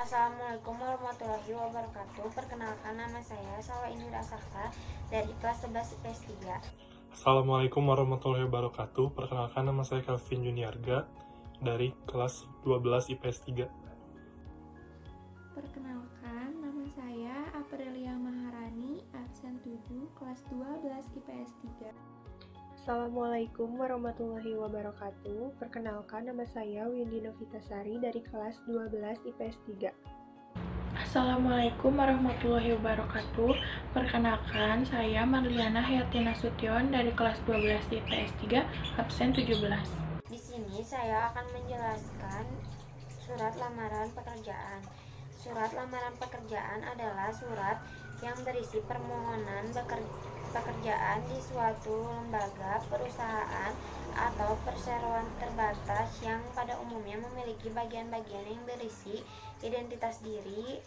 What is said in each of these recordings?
Assalamualaikum warahmatullahi wabarakatuh. Perkenalkan, nama saya Salwa Indira Safra dari kelas 11 IPS 3. Assalamualaikum warahmatullahi wabarakatuh. Perkenalkan, nama saya Kelvin Juniarga dari kelas 12 IPS 3. Perkenalkan, nama saya Aprilia Maharani, absen 7, kelas 12 IPS 3. Assalamualaikum warahmatullahi wabarakatuh. Perkenalkan, nama saya Windy Novitasari dari kelas 12 IPS 3. Assalamualaikum warahmatullahi wabarakatuh. Perkenalkan, saya Marliana Hayatina Nasution dari kelas 12 IPS 3, absen 17. Di sini saya akan menjelaskan surat lamaran pekerjaan. Surat lamaran pekerjaan adalah surat yang berisi permohonan pekerjaan di suatu lembaga, perusahaan, atau perseroan terbatas yang pada umumnya memiliki bagian-bagian yang berisi identitas diri,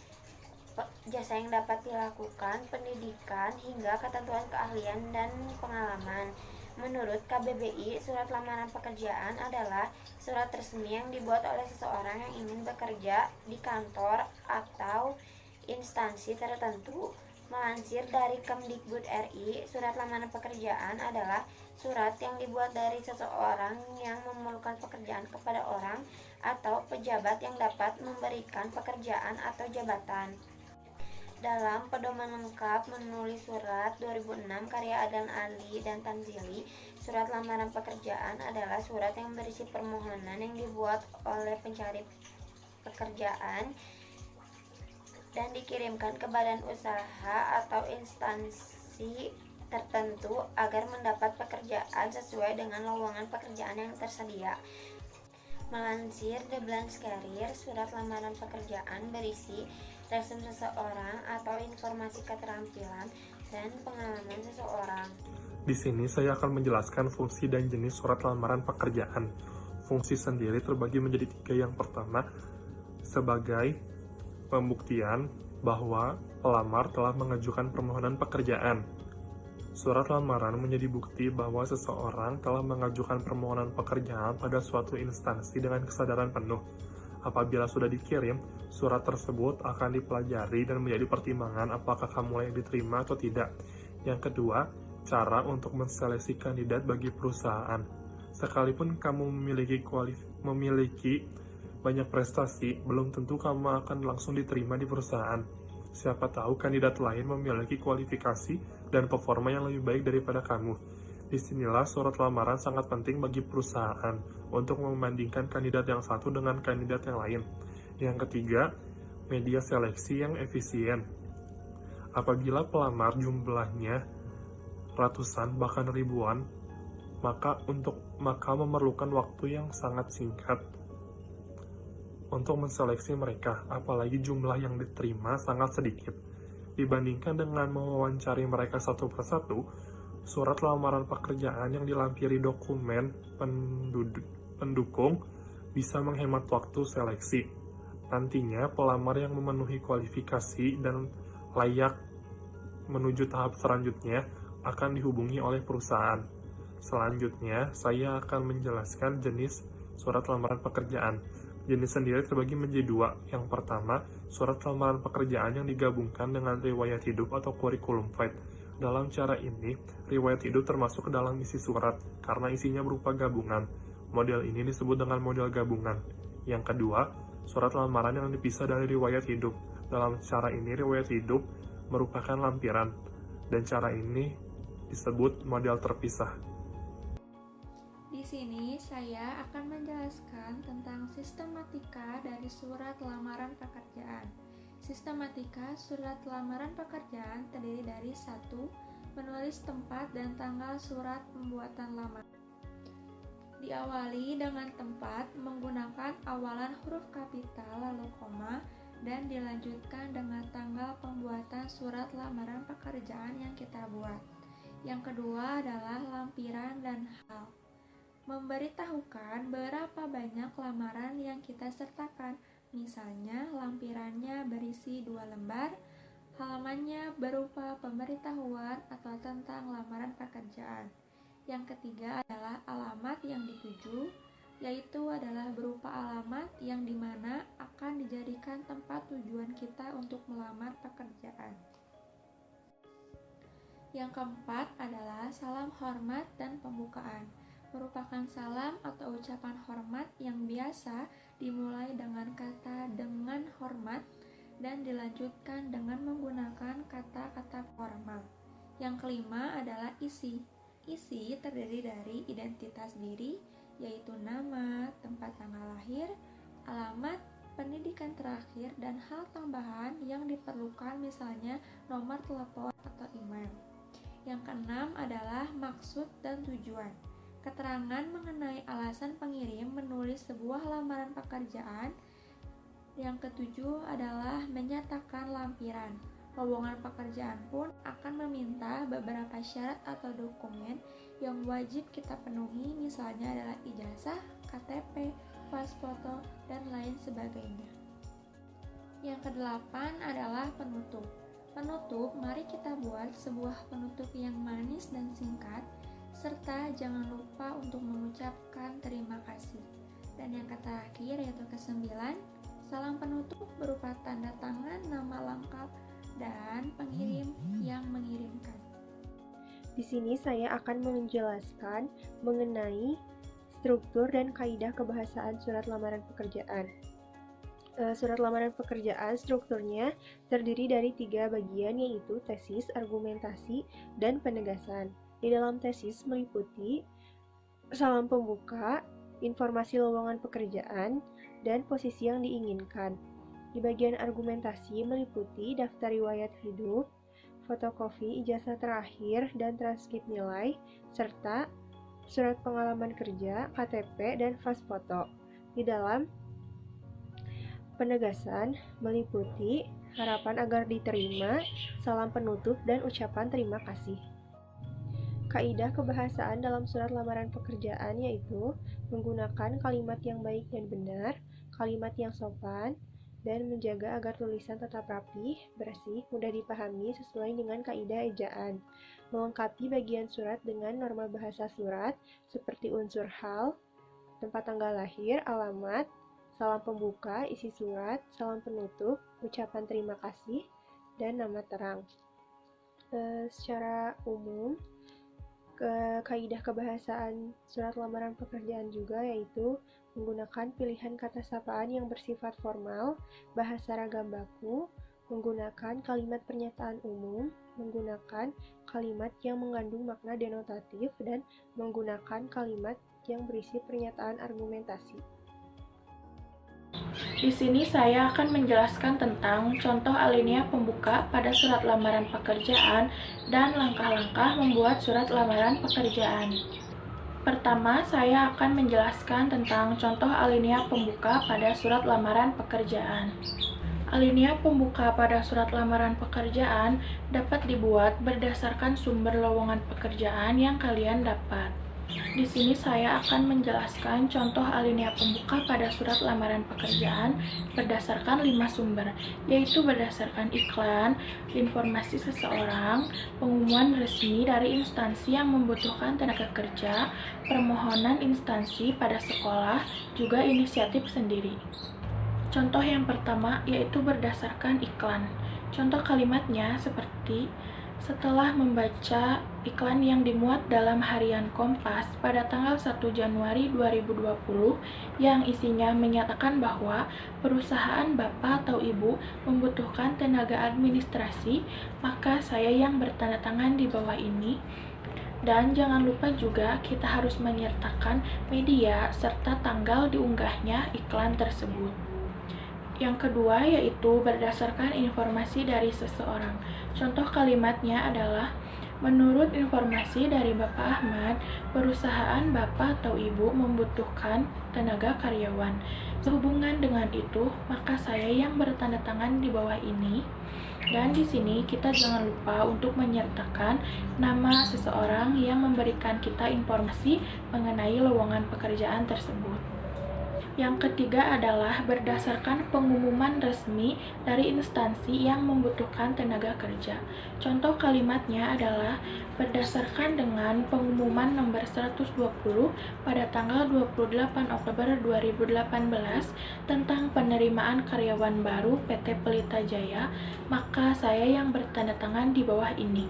jasa yang dapat dilakukan, pendidikan, hingga ketentuan keahlian dan pengalaman. Menurut KBBI, surat lamaran pekerjaan adalah surat resmi yang dibuat oleh seseorang yang ingin bekerja di kantor atau instansi tertentu. Melansir dari Kemdikbud RI, surat lamaran pekerjaan adalah surat yang dibuat dari seseorang yang memerlukan pekerjaan kepada orang atau pejabat yang dapat memberikan pekerjaan atau jabatan. Dalam Pedoman Lengkap Menulis Surat 2006 karya Adan Ali dan Tanzili, surat lamaran pekerjaan adalah surat yang berisi permohonan yang dibuat oleh pencari pekerjaan dan dikirimkan ke badan usaha atau instansi tertentu agar mendapat pekerjaan sesuai dengan lowongan pekerjaan yang tersedia. Melansir The Blanks Career, surat lamaran pekerjaan berisi resume seseorang atau informasi keterampilan dan pengalaman seseorang. Di sini saya akan menjelaskan fungsi dan jenis surat lamaran pekerjaan. Fungsi sendiri terbagi menjadi 3. Yang pertama, sebagai pembuktian bahwa pelamar telah mengajukan permohonan pekerjaan. Surat lamaran menjadi bukti bahwa seseorang telah mengajukan permohonan pekerjaan pada suatu instansi dengan kesadaran penuh. Apabila sudah dikirim, surat tersebut akan dipelajari dan menjadi pertimbangan apakah kamu layak diterima atau tidak. Yang kedua, cara untuk menseleksi kandidat bagi perusahaan. Sekalipun kamu memiliki banyak prestasi, belum tentu kamu akan langsung diterima di perusahaan. Siapa tahu kandidat lain memiliki kualifikasi dan performa yang lebih baik daripada kamu. Disinilah surat lamaran sangat penting bagi perusahaan untuk membandingkan kandidat yang satu dengan kandidat yang lain. Yang ketiga, media seleksi yang efisien. Apabila pelamar jumlahnya ratusan bahkan ribuan, maka memerlukan waktu yang sangat singkat untuk menseleksi mereka, apalagi jumlah yang diterima sangat sedikit. Dibandingkan dengan mewawancari mereka satu persatu, surat lamaran pekerjaan yang dilampiri dokumen pendukung bisa menghemat waktu seleksi. Nantinya, pelamar yang memenuhi kualifikasi dan layak menuju tahap selanjutnya akan dihubungi oleh perusahaan. Selanjutnya, saya akan menjelaskan jenis surat lamaran pekerjaan. Jenis sendiri terbagi menjadi 2. Yang pertama, surat lamaran pekerjaan yang digabungkan dengan riwayat hidup atau curriculum vitae. Dalam cara ini, riwayat hidup termasuk ke dalam isi surat, karena isinya berupa gabungan. Model ini disebut dengan model gabungan. Yang kedua, surat lamaran yang dipisah dari riwayat hidup. Dalam cara ini, riwayat hidup merupakan lampiran, dan cara ini disebut model terpisah. Di sini saya akan menjelaskan tentang sistematika dari surat lamaran pekerjaan. Sistematika surat lamaran pekerjaan terdiri dari 1. Menulis tempat dan tanggal surat pembuatan lamaran. Diawali dengan tempat menggunakan awalan huruf kapital lalu koma dan dilanjutkan dengan tanggal pembuatan surat lamaran pekerjaan yang kita buat. Yang kedua adalah lampiran dan hal. Memberitahukan berapa banyak lamaran yang kita sertakan. Misalnya, lampirannya berisi 2 lembar, halamannya berupa pemberitahuan atau tentang lamaran pekerjaan. Yang ketiga adalah alamat yang dituju. yaitu adalah berupa alamat yang dimana akan dijadikan tempat tujuan kita untuk melamar pekerjaan. Yang keempat adalah salam hormat dan pembukaan. Merupakan salam atau ucapan hormat yang biasa dimulai dengan kata "dengan hormat" dan dilanjutkan dengan menggunakan kata-kata formal. Yang kelima adalah isi. Isi terdiri dari identitas diri, yaitu nama, tempat tanggal lahir, alamat, pendidikan terakhir, dan hal tambahan yang diperlukan, misalnya nomor telepon atau email. Yang keenam adalah maksud dan tujuan. Keterangan mengenai alasan pengirim menulis sebuah lamaran pekerjaan. Yang ketujuh adalah menyatakan lampiran. Lowongan pekerjaan pun akan meminta beberapa syarat atau dokumen yang wajib kita penuhi, misalnya adalah ijazah, KTP, pas foto, dan lain sebagainya. Yang kedelapan adalah penutup. Penutup, mari kita buat sebuah penutup yang manis dan singkat, serta jangan lupa untuk mengucapkan terima kasih. Dan yang terakhir yaitu kesembilan, salam penutup berupa tanda tangan, nama lengkap, dan pengirim yang mengirimkan. Di sini saya akan menjelaskan mengenai struktur dan kaidah kebahasaan surat lamaran pekerjaan. Surat lamaran pekerjaan strukturnya terdiri dari 3 bagian, yaitu tesis, argumentasi, dan penegasan. Di dalam tesis meliputi salam pembuka, informasi lowongan pekerjaan, dan posisi yang diinginkan. Di bagian argumentasi meliputi daftar riwayat hidup, fotokopi ijazah terakhir dan transkrip nilai, serta surat pengalaman kerja, KTP, dan vas foto. Di dalam penegasan meliputi harapan agar diterima, salam penutup, dan ucapan terima kasih. Kaidah kebahasaan dalam surat lamaran pekerjaan yaitu menggunakan kalimat yang baik dan benar, kalimat yang sopan, dan menjaga agar tulisan tetap rapi, bersih, mudah dipahami sesuai dengan kaidah ejaan. Melengkapi bagian surat dengan norma bahasa surat seperti unsur hal, tempat tanggal lahir, alamat, salam pembuka, isi surat, salam penutup, ucapan terima kasih, dan nama terang. Secara umum, kaidah kebahasaan surat lamaran pekerjaan juga yaitu menggunakan pilihan kata sapaan yang bersifat formal, bahasa ragam baku, menggunakan kalimat pernyataan umum, menggunakan kalimat yang mengandung makna denotatif, dan menggunakan kalimat yang berisi pernyataan argumentasi. Di sini saya akan menjelaskan tentang contoh alinea pembuka pada surat lamaran pekerjaan dan langkah-langkah membuat surat lamaran pekerjaan. Pertama, saya akan menjelaskan tentang contoh alinea pembuka pada surat lamaran pekerjaan. Alinea pembuka pada surat lamaran pekerjaan dapat dibuat berdasarkan sumber lowongan pekerjaan yang kalian dapat. Di sini saya akan menjelaskan contoh alinea pembuka pada surat lamaran pekerjaan berdasarkan 5 sumber, yaitu berdasarkan iklan, informasi seseorang, pengumuman resmi dari instansi yang membutuhkan tenaga kerja, permohonan instansi pada sekolah, juga inisiatif sendiri. Contoh yang pertama yaitu berdasarkan iklan. Contoh kalimatnya seperti setelah membaca iklan yang dimuat dalam harian Kompas pada tanggal 1 Januari 2020 yang isinya menyatakan bahwa perusahaan bapak atau ibu membutuhkan tenaga administrasi, maka saya yang bertanda tangan di bawah ini. Dan jangan lupa juga kita harus menyertakan media serta tanggal diunggahnya iklan tersebut. Yang kedua yaitu berdasarkan informasi dari seseorang. Contoh kalimatnya adalah, menurut informasi dari Bapak Ahmad, perusahaan Bapak atau Ibu membutuhkan tenaga karyawan. Sehubungan dengan itu, maka saya yang bertanda tangan di bawah ini. Dan di sini kita jangan lupa untuk menyertakan nama seseorang yang memberikan kita informasi mengenai lowongan pekerjaan tersebut. Yang ketiga adalah berdasarkan pengumuman resmi dari instansi yang membutuhkan tenaga kerja. Contoh kalimatnya adalah berdasarkan dengan pengumuman nomor 120 pada tanggal 28 Oktober 2018 tentang penerimaan karyawan baru PT Pelita Jaya, maka saya yang bertanda tangan di bawah ini.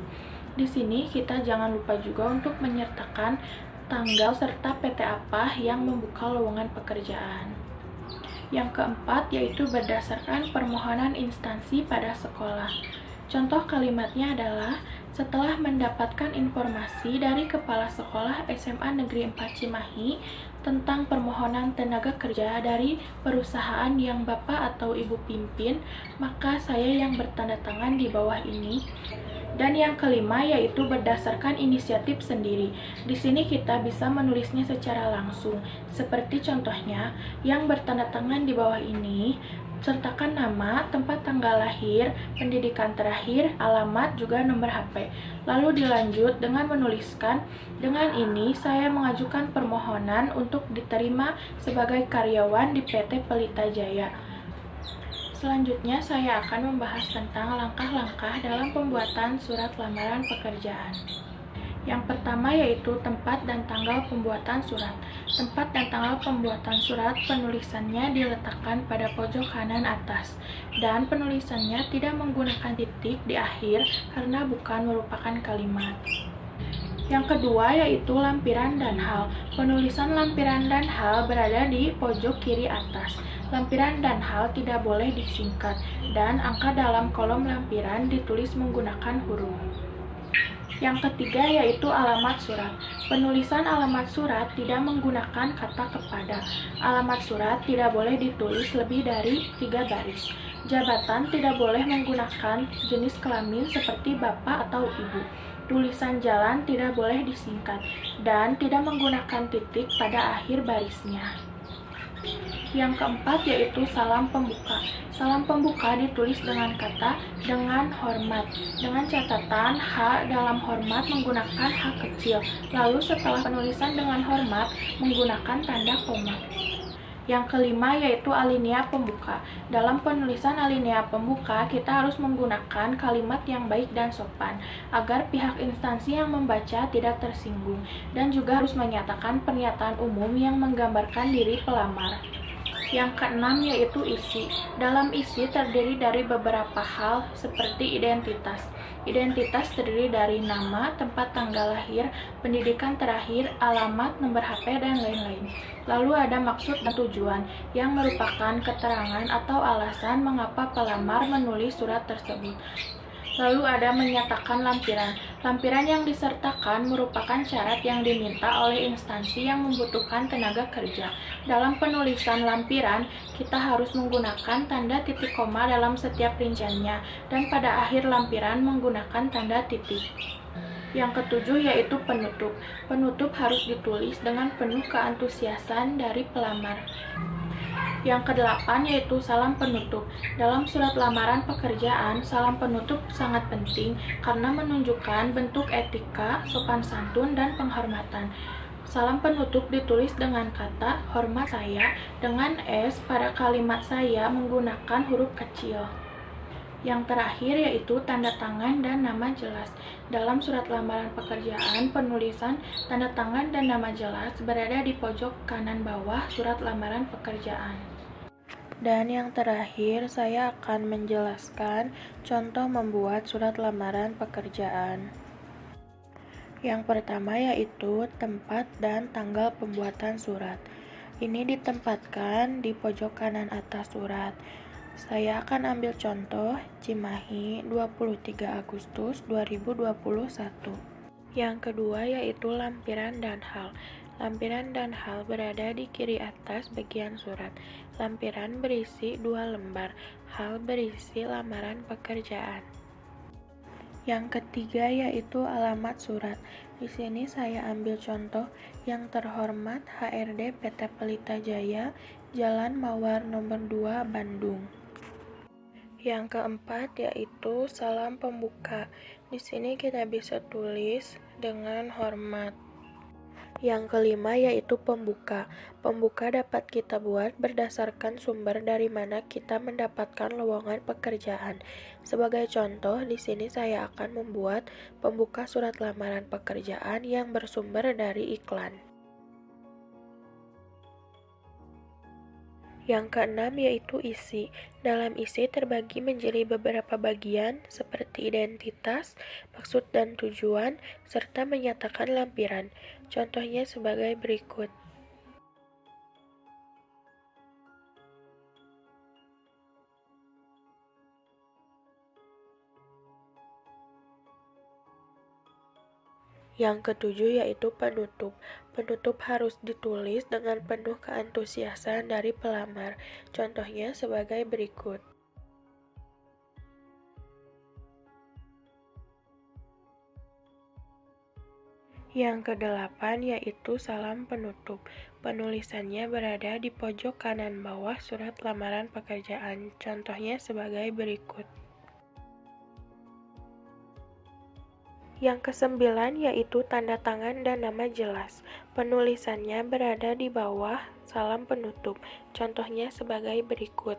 Di sini kita jangan lupa juga untuk menyertakan tanggal serta PT apa yang membuka lowongan pekerjaan. Yang keempat yaitu berdasarkan permohonan instansi pada sekolah. Contoh kalimatnya adalah setelah mendapatkan informasi dari Kepala Sekolah SMA Negeri 4 Cimahi tentang permohonan tenaga kerja dari perusahaan yang Bapak atau Ibu pimpin, maka saya yang bertanda tangan di bawah ini. Dan yang kelima yaitu berdasarkan inisiatif sendiri. Di sini kita bisa menulisnya secara langsung. Seperti contohnya, yang bertanda tangan di bawah ini, sertakan nama, tempat tanggal lahir, pendidikan terakhir, alamat, juga nomor HP. Lalu dilanjut dengan menuliskan, dengan ini saya mengajukan permohonan untuk diterima sebagai karyawan di PT Pelita Jaya. Selanjutnya, saya akan membahas tentang langkah-langkah dalam pembuatan surat lamaran pekerjaan. Yang pertama yaitu tempat dan tanggal pembuatan surat. Tempat dan tanggal pembuatan surat penulisannya diletakkan pada pojok kanan atas, dan penulisannya tidak menggunakan titik di akhir karena bukan merupakan kalimat. Yang kedua yaitu lampiran dan hal. Penulisan lampiran dan hal berada di pojok kiri atas. Lampiran dan hal tidak boleh disingkat, dan angka dalam kolom lampiran ditulis menggunakan huruf. Yang ketiga yaitu alamat surat. Penulisan alamat surat tidak menggunakan kata kepada. Alamat surat tidak boleh ditulis lebih dari 3 baris. Jabatan tidak boleh menggunakan jenis kelamin seperti bapak atau ibu. Tulisan jalan tidak boleh disingkat, dan tidak menggunakan titik pada akhir barisnya. Yang keempat yaitu salam pembuka. Salam pembuka ditulis dengan kata dengan hormat, dengan catatan H dalam hormat menggunakan H kecil, lalu setelah penulisan dengan hormat menggunakan tanda koma. Yang kelima yaitu alinea pembuka. Dalam penulisan alinea pembuka, kita harus menggunakan kalimat yang baik dan sopan, agar pihak instansi yang membaca tidak tersinggung, dan juga harus menyatakan pernyataan umum yang menggambarkan diri pelamar. Yang keenam yaitu isi. Dalam isi terdiri dari beberapa hal seperti identitas. Identitas terdiri dari nama, tempat tanggal lahir, pendidikan terakhir, alamat, nomor HP, dan lain-lain. Lalu ada maksud dan tujuan, yang merupakan keterangan atau alasan mengapa pelamar menulis surat tersebut. Lalu ada menyatakan lampiran. Lampiran yang disertakan merupakan syarat yang diminta oleh instansi yang membutuhkan tenaga kerja. Dalam penulisan lampiran, kita harus menggunakan tanda titik koma dalam setiap rinciannya, dan pada akhir lampiran menggunakan tanda titik. Yang ketujuh yaitu penutup. Penutup harus ditulis dengan penuh keantusiasan dari pelamar. Yang kedelapan yaitu salam penutup. Dalam surat lamaran pekerjaan, salam penutup sangat penting karena menunjukkan bentuk etika, sopan santun, dan penghormatan. Salam penutup ditulis dengan kata hormat saya dengan S pada kalimat saya menggunakan huruf kecil. Yang terakhir yaitu tanda tangan dan nama jelas. Dalam surat lamaran pekerjaan, penulisan tanda tangan dan nama jelas berada di pojok kanan bawah surat lamaran pekerjaan. Dan yang terakhir, saya akan menjelaskan contoh membuat surat lamaran pekerjaan. Yang pertama yaitu tempat dan tanggal pembuatan surat. Ini ditempatkan di pojok kanan atas surat. Saya akan ambil contoh Cimahi 23 Agustus 2021. Yang kedua yaitu lampiran dan hal. Lampiran dan hal berada di kiri atas bagian surat. Lampiran berisi 2 lembar, hal berisi lamaran pekerjaan. Yang ketiga yaitu alamat surat. Di sini saya ambil contoh yang terhormat HRD PT Pelita Jaya, Jalan Mawar nomor 2, Bandung. Yang keempat yaitu salam pembuka. Di sini kita bisa tulis dengan hormat. Yang kelima yaitu pembuka. Pembuka dapat kita buat berdasarkan sumber dari mana kita mendapatkan lowongan pekerjaan. Sebagai contoh, di sini saya akan membuat pembuka surat lamaran pekerjaan yang bersumber dari iklan. Yang keenam yaitu isi. Dalam isi terbagi menjadi beberapa bagian seperti identitas, maksud dan tujuan, serta menyatakan lampiran. Contohnya sebagai berikut. Yang ketujuh yaitu penutup. Penutup harus ditulis dengan penuh keantusiasan dari pelamar. Contohnya sebagai berikut. Yang kedelapan yaitu salam penutup. Penulisannya berada di pojok kanan bawah surat lamaran pekerjaan. Contohnya sebagai berikut. Yang kesembilan yaitu tanda tangan dan nama jelas. Penulisannya berada di bawah salam penutup. Contohnya sebagai berikut.